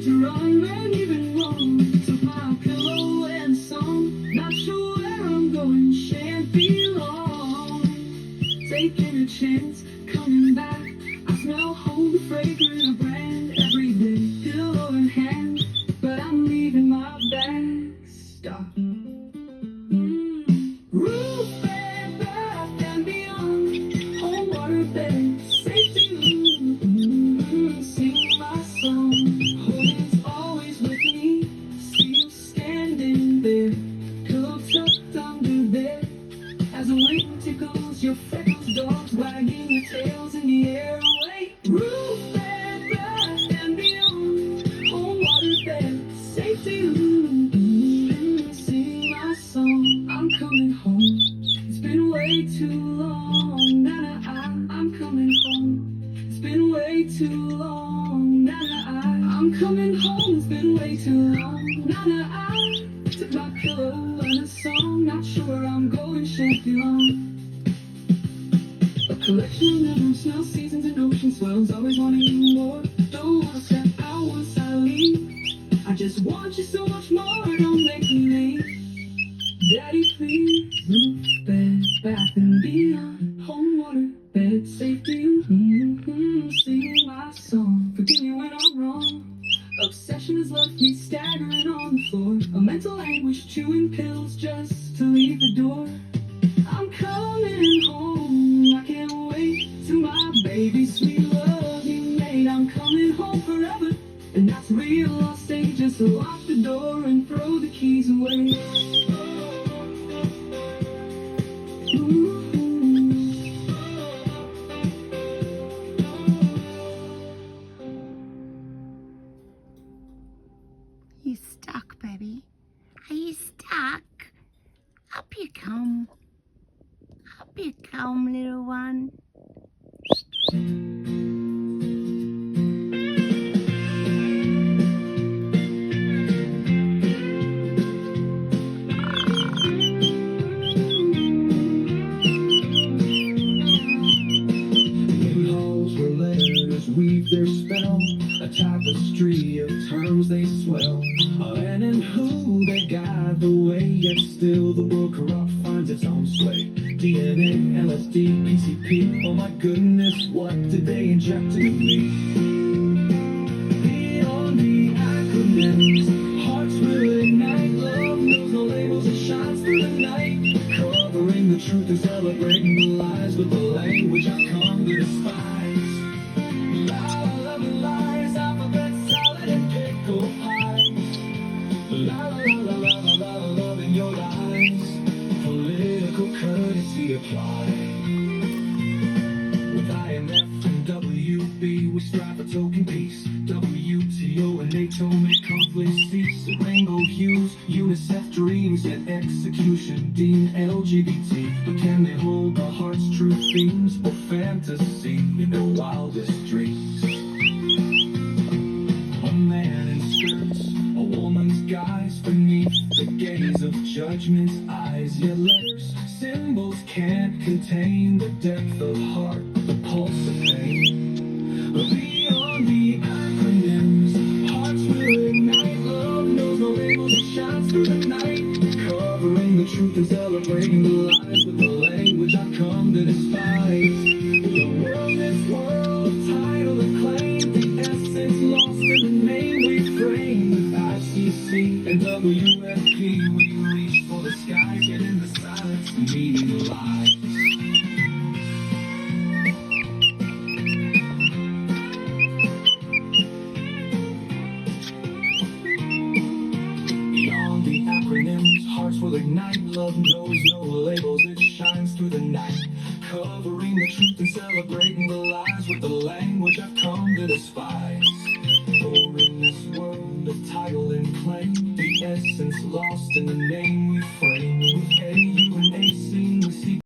right to wrong and even wrong. Took my pillow and song. Not sure where I'm going, shan't be long. Taking a chance, coming back. I smell home, the fragrant of brand. Every day, pillow in hand. But I'm leaving my bag. Stop. Roof, bed, bath, and beyond. Home, water, bed, safety. Sing my song. Holding's always with me. See you standing there. Pillow tucked under there. As the wind tickles your freckles, dogs wagging their tails in the air. Away. Roof, bed, bath, and beyond. Home, water, bed, safety. Sing my song. I'm coming home. It's been way too long. I'm coming home. It's been way too long. I'm coming home. It's been way too long. I took my pillow and a song. Not sure where I'm going, shan't be long. A collection of memories, now seasons and ocean swells. Always wanting more. Don't wanna step out once I leave. I just want you so much more. Don't make me leave. Daddy, please. Roof, bed, bath, and beyond. Home, water, bed, safety. Sing my song. Forgive me when I'm wrong. Obsession has left me staggering on the floor. A mental anguish, chewing pills just to leave the door. I'm coming home. I can't wait till my baby sweet love you made. I'm coming home forever, and that's real. I'll say just lock the door and throw the keys away. You stuck, baby? Are you stuck? Up you come. Up you come, little one. Weave their spell, a tapestry of terms they swell. When and who they guide the way, yet still the world corrupt finds its own sway. DNA, LSD, PCP, oh my goodness, what did they inject into me? Beyond the acronyms, hearts will ignite. Love knows no labels, it shines through the night. Covering the truth and celebrating the lies with the language I've come to despise. Lies, alphabet salad and pickle pie. La la la la la la la, love in your eyes. Political courtesy apply. With IMF and WB, we strive for token peace. WTO and NATO make conflict cease. Rainbow hues, UNICEF dreams, yet execution deemed LGBT. But can they hold the heart's true themes or fantasy in their wildest dreams? A man in skirts, a woman's guise beneath the gaze of judgment's eyes. Yet letters, symbols can't contain the depth of heart, the pulse of pain. Beyond the acronyms, hearts will ignite. Love knows no labels, it shines through the night. Covering the truth and celebrating the lies with the language I've come to despise. The world is world, title and claim. The essence lost in the name we frame. With ICC and WFP, we reach for the sky, yet in the silence, meeting lies. Beyond the acronyms, hearts will ignite. Love knows no labels, it shines through the night. Covering the truth and celebrating the lies with the language I've come to despise. For in this world of title and claim, the essence lost in the name we frame.